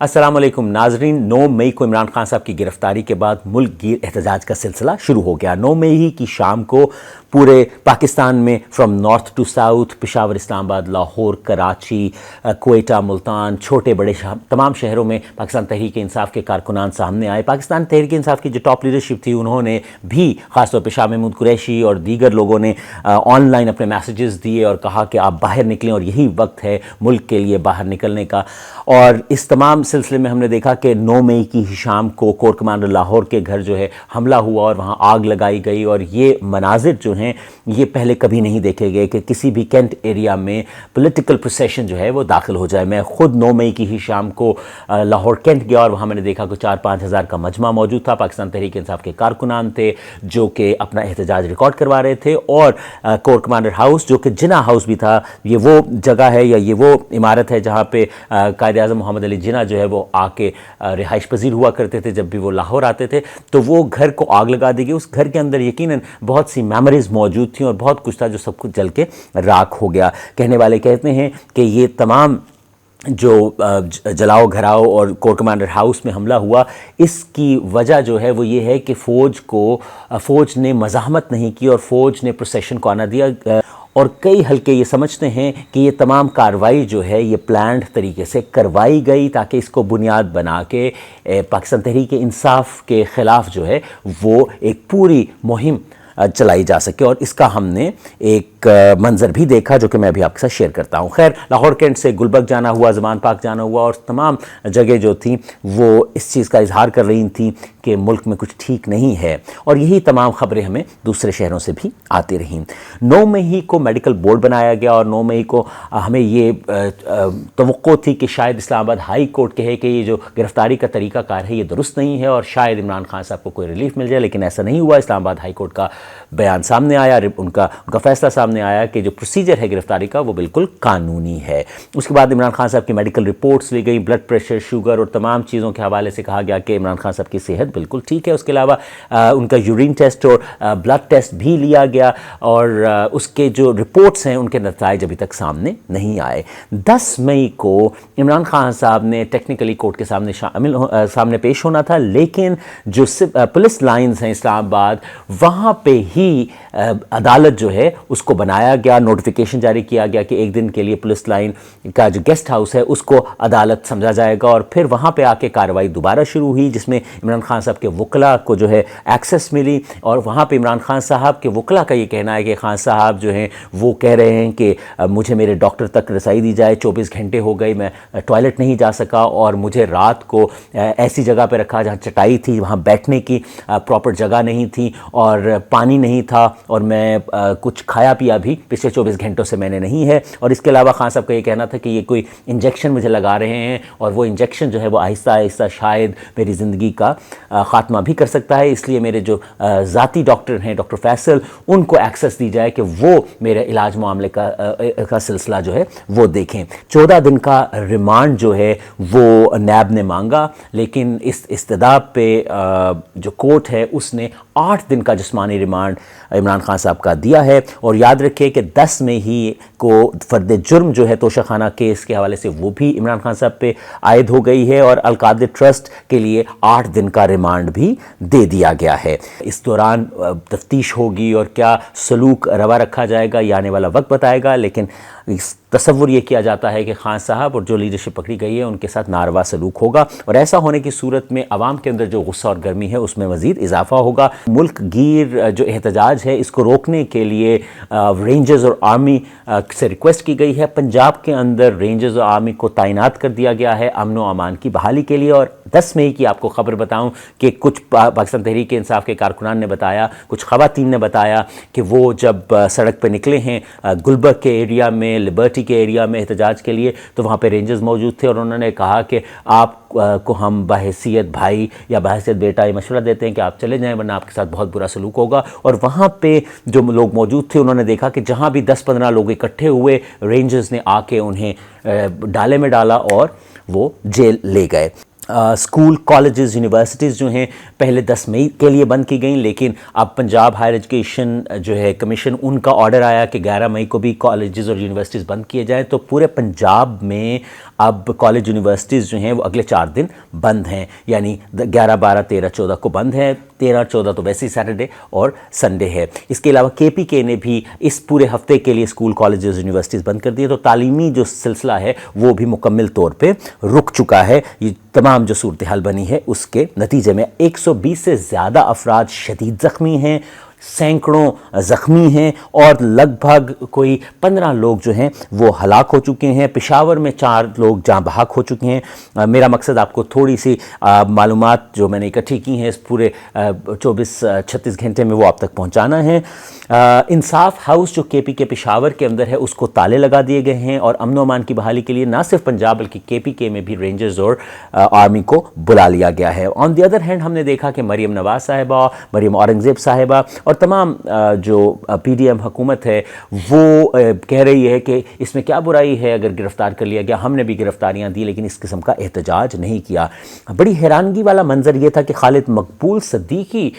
السلام علیکم ناظرین، 9 مئی کو عمران خان صاحب کی گرفتاری کے بعد ملک گیر احتجاج کا سلسلہ شروع ہو گیا۔ 9 مئی ہی کی شام کو پورے پاکستان میں from north to south, Peshawar, Islamabad, Lahore, Karachi, Quetta, Multan, چھوٹے بڑے تمام شہروں میں پاکستان تحریک انصاف کے کارکنان سامنے آئے۔ پاکستان تحریک انصاف کی جو ٹاپ لیڈرشپ تھی انہوں نے بھی، خاص طور پہ شاہ محمود قریشی اور دیگر لوگوں نے آن لائن اپنے میسیجز دیے اور کہا کہ آپ باہر نکلیں اور یہی وقت ہے ملک کے لیے باہر نکلنے کا۔ اور اس تمام سلسلے میں ہم نے دیکھا کہ 9 مئی کی شام کو کور کمانڈر لاہور کے گھر جو ہے حملہ ہوا اور وہاں آگ لگائی گئی، اور یہ مناظر جو ہیں یہ پہلے کبھی نہیں دیکھے گئے کہ کسی بھی کینٹ ایریا میں پولیٹیکل پروسیشن جو ہے وہ داخل ہو جائے۔ میں خود 9 مئی کی ہی شام کو لاہور کینٹ گیا اور وہاں میں نے دیکھا کہ 4-5 ہزار کا مجمع موجود تھا۔ پاکستان تحریک انصاف کے کارکنان تھے جو کہ اپنا احتجاج ریکارڈ کروا رہے تھے، اور کور کمانڈر ہاؤس جو کہ جناح ہاؤس بھی تھا، یہ وہ جگہ ہے یا یہ وہ عمارت ہے جہاں پہ قائد اعظم محمد علی جناح جو ہے وہ آ کے رہائش پذیر ہوا کرتے تھے جب بھی وہ لاہور آتے تھے۔ تو وہ گھر کو آگ لگا دی گئی۔ اس گھر کے اندر یقیناً بہت سی میموریز موجود تھیں اور بہت کچھ تھا جو سب کچھ جل کے راکھ ہو گیا۔ کہنے والے کہتے ہیں کہ یہ تمام جو جلاؤ گھراؤ اور کور کمانڈر ہاؤس میں حملہ ہوا، اس کی وجہ جو ہے وہ یہ ہے کہ فوج نے مزاحمت نہیں کی اور فوج نے پروسیشن کو آنا دیا، اور کئی حلقے یہ سمجھتے ہیں کہ یہ تمام کارروائی جو ہے یہ پلانڈ طریقے سے کروائی گئی تاکہ اس کو بنیاد بنا کے پاکستان تحریک انصاف کے خلاف جو ہے وہ ایک پوری مہم چلائی جا سکے۔ اور اس کا ہم نے ایک منظر بھی دیکھا جو کہ میں ابھی آپ کے ساتھ شیئر کرتا ہوں۔ خیر، لاہور کینٹ سے گلبرگ جانا ہوا، زمان پاک جانا ہوا، اور تمام جگہ جو تھیں وہ اس چیز کا اظہار کر رہی تھیں کہ ملک میں کچھ ٹھیک نہیں ہے، اور یہی تمام خبریں ہمیں دوسرے شہروں سے بھی آتی رہیں۔ 9 مئی کو میڈیکل بورڈ بنایا گیا، اور 9 مئی کو ہمیں یہ توقع تھی کہ شاید اسلام آباد ہائی کورٹ کہے کہ یہ جو گرفتاری کا طریقہ کار ہے یہ درست نہیں ہے اور شاید عمران خان صاحب کو کوئی ریلیف مل جائے، لیکن ایسا نہیں ہوا۔ اسلام آباد ہائی کورٹ کا بیان سامنے آیا، ان کا فیصلہ سامنے آیا کہ جو پروسیجر ہے گرفتاری کا وہ بالکل قانونی ہے۔ اس کے بعد عمران خان صاحب کی میڈیکل رپورٹس لی گئی، بلڈ پریشر، شوگر اور تمام چیزوں کے حوالے سے کہا گیا کہ عمران خان صاحب کی صحت بالکل ٹھیک ہے۔ اس کے علاوہ ان کا یورین ٹیسٹ اور بلڈ ٹیسٹ بھی لیا گیا، اور اس کے جو رپورٹس ہیں ان کے نتائج ابھی تک سامنے نہیں آئے۔ 10 مئی کو عمران خان صاحب نے ٹیکنیکلی کورٹ کے سامنے پیش ہونا تھا، لیکن جو پولیس لائنز ہیں اسلام آباد وہاں پہ ہی عدالت جو ہے اس کو بنایا گیا، نوٹیفیکیشن جاری کیا گیا کہ ایک دن کے لیے پولیس لائن کا جو گیسٹ ہاؤس ہے اس کو عدالت سمجھا جائے گا، اور پھر وہاں پہ آ کے کارروائی دوبارہ شروع ہوئی جس میں عمران خان صاحب کے وکلاء کو جو ہے ایکسیس ملی، اور وہاں پہ عمران خان صاحب کے وکلاء کا یہ کہنا ہے کہ خان صاحب جو ہیں وہ کہہ رہے ہیں کہ مجھے میرے ڈاکٹر تک رسائی دی جائے، 24 گھنٹے ہو گئی میں ٹوائلٹ نہیں جا سکا، اور مجھے رات کو ایسی جگہ پہ رکھا جہاں چٹائی تھی، وہاں بیٹھنے کی پراپر جگہ نہیں تھی، اور پانی نہیں تھا، اور میں کچھ کھایا پیا بھی پچھلے 24 گھنٹوں سے میں نے نہیں ہے۔ اور اس کے علاوہ خان صاحب کا یہ کہنا تھا کہ یہ کوئی انجیکشن مجھے لگا رہے ہیں، اور وہ انجیکشن جو ہے وہ آہستہ آہستہ شاید میری زندگی کا خاتمہ بھی کر سکتا ہے، اس لیے میرے جو ذاتی ڈاکٹر ہیں ڈاکٹر فیصل، ان کو ایکسیس دی جائے کہ وہ میرے علاج معاملے کا سلسلہ جو ہے وہ دیکھیں۔ 14 دن کا ریمانڈ جو ہے وہ نیب نے مانگا، لیکن اس استدعا پہ جو کورٹ ہے اس نے 8 دن کا جسمانی ریمانڈ عمران خان صاحب کا دیا ہے۔ اور یاد رکھیں کہ 10 مئی ہی کو فرد جرم جو ہے توشہ خانہ کیس کے حوالے سے وہ بھی عمران خان صاحب پہ عائد ہو گئی ہے، اور القادر ٹرسٹ کے لیے 8 دن کا ریمانڈ بھی دے دیا گیا ہے۔ اس دوران تفتیش ہوگی اور کیا سلوک روا رکھا جائے گا یہ آنے والا وقت بتائے گا، لیکن تصور یہ کیا جاتا ہے کہ خان صاحب اور جو لیڈرشپ پکڑی گئی ہے ان کے ساتھ ناروا سلوک ہوگا، اور ایسا ہونے کی صورت میں عوام کے اندر جو غصہ اور گرمی ہے اس میں مزید اضافہ ہوگا۔ ملک گیر جو احتجاج ہے اس کو روکنے کے لیے رینجرز اور آرمی سے ریکویسٹ کی گئی ہے۔ پنجاب کے اندر رینجرز اور آرمی کو تعینات کر دیا گیا ہے امن و امان کی بحالی کے لیے۔ اور 10 مئی کی آپ کو خبر بتاؤں کہ کچھ پاکستان تحریک انصاف کے کارکنان نے بتایا، کچھ خواتین نے بتایا کہ وہ جب سڑک پہ نکلے ہیں گلبرگ کے ایریا میں، لبرٹی کے ایریا میں احتجاج کے لیے، تو وہاں پہ رینجرز موجود تھے، اور انہوں نے کہا کہ آپ کو ہم بحیثیت بھائی یا بحیثیت بیٹا یہ مشورہ دیتے ہیں کہ آپ چلے جائیں ورنہ آپ کے ساتھ بہت برا سلوک ہوگا۔ اور وہاں پہ جو لوگ موجود تھے انہوں نے دیکھا کہ جہاں بھی 10-15 لوگ اکٹھے ہوئے، رینجرز نے آ کے انہیں ڈالے میں ڈالا اور وہ جیل لے گئے۔ اسکول کالجز یونیورسٹیز جو ہیں پہلے 10 مئی کے لیے بند کی گئیں، لیکن اب پنجاب ہائر ایجوکیشن جو ہے کمیشن، ان کا آرڈر آیا کہ 11 مئی کو بھی کالجز اور یونیورسٹیز بند کیے جائیں، تو پورے پنجاب میں اب کالج یونیورسٹیز جو ہیں وہ اگلے 4 دن بند ہیں، یعنی 11 12 13 14 کو بند ہے، 13 14 تو ویسے ہی سیٹرڈے اور سنڈے ہے۔ اس کے علاوہ کے پی کے نے بھی اس پورے ہفتے کے لیے اسکول کالجز یونیورسٹیز بند کر دیے، تو تعلیمی جو سلسلہ ہے وہ بھی مکمل طور پہ رک چکا ہے۔ یہ تمام جو صورتحال بنی ہے اس کے نتیجے میں 120 سے زیادہ افراد شدید زخمی ہیں، سینکڑوں زخمی ہیں، اور لگ بھگ کوئی 15 لوگ جو ہیں وہ ہلاک ہو چکے ہیں۔ پشاور میں 4 لوگ جاں بحق ہو چکے ہیں۔ میرا مقصد آپ کو تھوڑی سی معلومات جو میں نے اکٹھی کی ہیں اس پورے 24-36 گھنٹے میں وہ آپ تک پہنچانا ہے۔ انصاف ہاؤس جو کے پی کے پشاور کے اندر ہے اس کو تالے لگا دیے گئے ہیں، اور امن و امان کی بحالی کے لیے نہ صرف پنجاب بلکہ کے پی کے میں بھی رینجرز اور آرمی کو بلا لیا گیا ہے۔ آن دی ادر ہینڈ ہم نے دیکھا کہ مریم نواز صاحبہ، مریم اورنگزیب صاحبہ اور تمام جو پی ڈی ایم حکومت ہے وہ کہہ رہی ہے کہ اس میں کیا برائی ہے اگر گرفتار کر لیا گیا، ہم نے بھی گرفتاریاں دی لیکن اس قسم کا احتجاج نہیں کیا۔ بڑی حیرانگی والا منظر یہ تھا کہ خالد مقبول صدیقی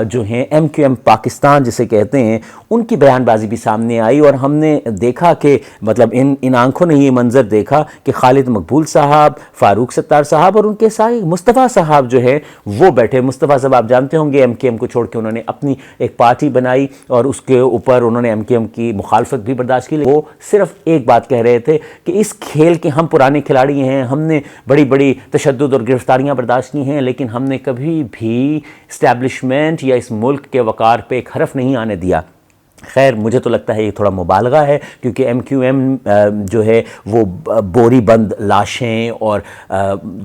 جو ہیں ایم کیو ایم پاکستان جسے کہتے ہیں، ان کی بیان بازی بھی سامنے آئی، اور ہم نے دیکھا کہ مطلب ان آنکھوں نے یہ منظر دیکھا کہ خالد مقبول صاحب، فاروق ستار صاحب اور ان کے ساتھ مصطفیٰ صاحب جو ہے وہ بیٹھے۔ مصطفیٰ صاحب آپ جانتے ہوں گے ایم کیو ایم کو چھوڑ کے انہوں نے اپنی ایک پارٹی بنائی اور اس کے اوپر انہوں نے ایم کیو ایم کی مخالفت بھی برداشت کی۔ وہ صرف ایک بات کہہ رہے تھے کہ اس کھیل کے ہم پرانے کھلاڑی ہیں، ہم نے بڑی بڑی تشدد اور گرفتاریاں برداشت کی ہیں، لیکن ہم نے کبھی بھی اسٹیبلشمنٹ یا اس ملک کے وقار پہ ایک حرف نہیں آنے دیا۔ خیر مجھے تو لگتا ہے یہ تھوڑا مبالغہ ہے، کیونکہ ایم کیو ایم جو ہے وہ بوری بند لاشیں اور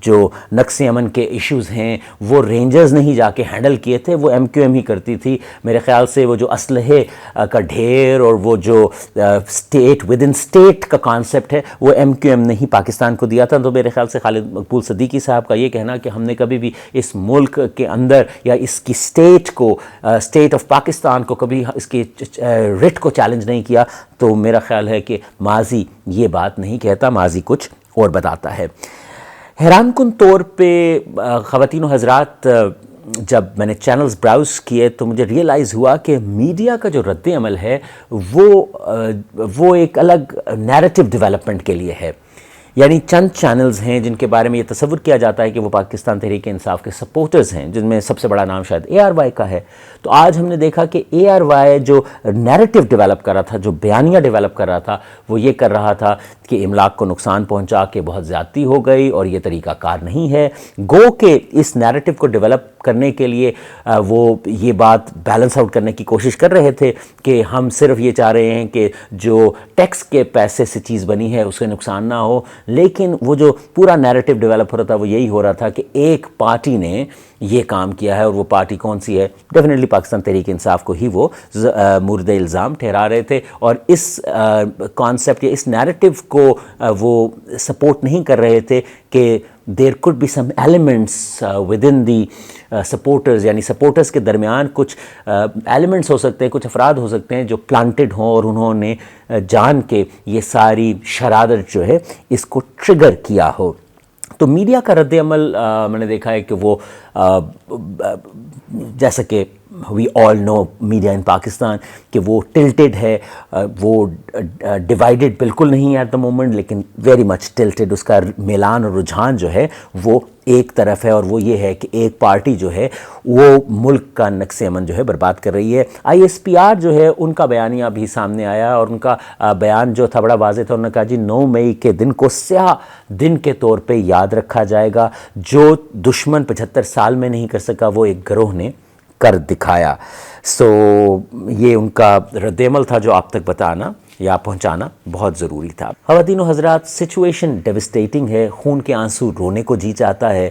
جو نقص امن کے ایشوز ہیں وہ رینجرز نہیں جا کے ہینڈل کیے تھے، وہ ایم کیو ایم ہی کرتی تھی۔ میرے خیال سے وہ جو اسلحے کا ڈھیر اور وہ جو اسٹیٹ ود ان اسٹیٹ کا کانسیپٹ ہے وہ ایم کیو ایم نے ہی پاکستان کو دیا تھا۔ تو میرے خیال سے خالد مقبول صدیقی صاحب کا یہ کہنا کہ ہم نے کبھی بھی اس ملک کے اندر یا اس کی اسٹیٹ کو، اسٹیٹ آف پاکستان کو کبھی اس کی رٹ کو چیلنج نہیں کیا، تو میرا خیال ہے کہ ماضی یہ بات نہیں کہتا، ماضی کچھ اور بتاتا ہے۔ حیران کن طور پہ خواتین و حضرات جب میں نے چینلز براؤز کیے تو مجھے ریئلائز ہوا کہ میڈیا کا جو رد عمل ہے وہ ایک الگ نیریٹو ڈیولپمنٹ کے لیے ہے۔ یعنی چند چینلز ہیں جن کے بارے میں یہ تصور کیا جاتا ہے کہ وہ پاکستان تحریک انصاف کے سپورٹرز ہیں، جن میں سب سے بڑا نام شاید اے آر وائی کا ہے۔ تو آج ہم نے دیکھا کہ اے آر وائی جو نیریٹو ڈیولپ کر رہا تھا، جو بیانیہ ڈیولپ کر رہا تھا، وہ یہ کر رہا تھا کہ املاک کو نقصان پہنچا کے بہت زیادتی ہو گئی اور یہ طریقہ کار نہیں ہے۔ گو کہ اس نیریٹو کو ڈیولپ کرنے کے لیے وہ یہ بات بیلنس آؤٹ کرنے کی کوشش کر رہے تھے کہ ہم صرف یہ چاہ رہے ہیں کہ جو ٹیکس کے پیسے سے چیز بنی ہے اس کے نقصان نہ ہو، لیکن وہ جو پورا نیریٹو ڈیولپ ہو رہا تھا وہ یہی ہو رہا تھا کہ ایک پارٹی نے یہ کام کیا ہے، اور وہ پارٹی کون سی ہے؟ ڈیفینیٹلی پاکستان تحریک انصاف کو ہی وہ مورد الزام ٹھہرا رہے تھے، اور اس کانسیپٹ یا اس نیریٹو کو وہ سپورٹ نہیں کر رہے تھے کہ there could be some elements within the supporters, یعنی سپورٹرز کے درمیان کچھ ایلیمنٹس ہو سکتے ہیں، کچھ افراد ہو سکتے ہیں جو پلانٹڈ ہوں اور انہوں نے جان کے یہ ساری شرارت جو ہے اس کو ٹریگر کیا ہو۔ تو میڈیا کا رد عمل میں نے دیکھا ہے کہ وہ جیسا کہ وی آل نو میڈیا ان پاکستان کہ وہ ٹلٹڈ ہے، وہ ڈیوائیڈڈ بالکل نہیں ہے ایٹ دا مومنٹ، لیکن ویری مچ ٹلٹڈ، اس کا میلان اور رجحان جو ہے وہ ایک طرف ہے، اور وہ یہ ہے کہ ایک پارٹی جو ہے وہ ملک کا نقص امن جو ہے برباد کر رہی ہے۔ آئی ایس پی آر جو ہے ان کا بیانیہ بھی سامنے آیا، اور ان کا بیان جو تھا بڑا واضح تھا۔ انہوں نے کہا جی 9 مئی کے دن کو سیاہ دن کے طور پہ یاد رکھا جائے گا، جو دشمن 75 سال میں نہیں کر سکا وہ ایک گروہ نے کر دکھایا۔ سو یہ ان کا رد عمل تھا جو آپ تک بتانا یا پہنچانا بہت ضروری تھا۔ خواتین و حضرات، سچویشن ڈیوسٹیٹنگ ہے، خون کے آنسو رونے کو جی چاہتا ہے۔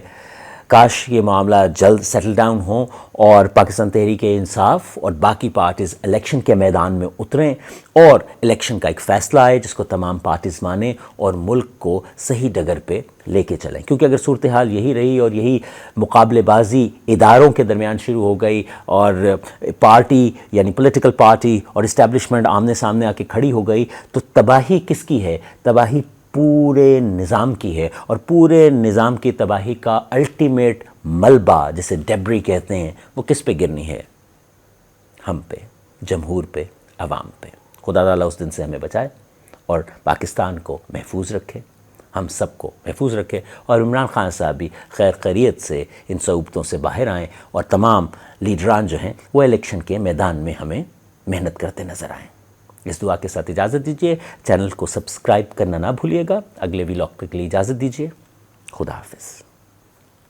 کاش یہ معاملہ جلد سیٹل ڈاؤن ہوں اور پاکستان تحریک انصاف اور باقی پارٹیز الیکشن کے میدان میں اتریں اور الیکشن کا ایک فیصلہ آئے جس کو تمام پارٹیز مانیں اور ملک کو صحیح ڈگر پہ لے کے چلیں، کیونکہ اگر صورتحال یہی رہی اور یہی مقابلے بازی اداروں کے درمیان شروع ہو گئی اور پارٹی یعنی پولیٹیکل پارٹی اور اسٹیبلشمنٹ آمنے سامنے آ کے کھڑی ہو گئی، تو تباہی کس کی ہے؟ تباہی پورے نظام کی ہے، اور پورے نظام کی تباہی کا الٹیمیٹ ملبہ جسے ڈیبری کہتے ہیں وہ کس پہ گرنی ہے؟ ہم پہ، جمہور پہ، عوام پہ۔ خدا تعالیٰ اس دن سے ہمیں بچائے اور پاکستان کو محفوظ رکھے، ہم سب کو محفوظ رکھے، اور عمران خان صاحب بھی خیر خیریت سے ان صعوبتوں سے باہر آئیں، اور تمام لیڈران جو ہیں وہ الیکشن کے میدان میں ہمیں محنت کرتے نظر آئیں۔ اس دعا کے ساتھ اجازت دیجیے، چینل کو سبسکرائب کرنا نہ بھولیے گا۔ اگلے ولاگ کے لیے اجازت دیجیے، خدا حافظ۔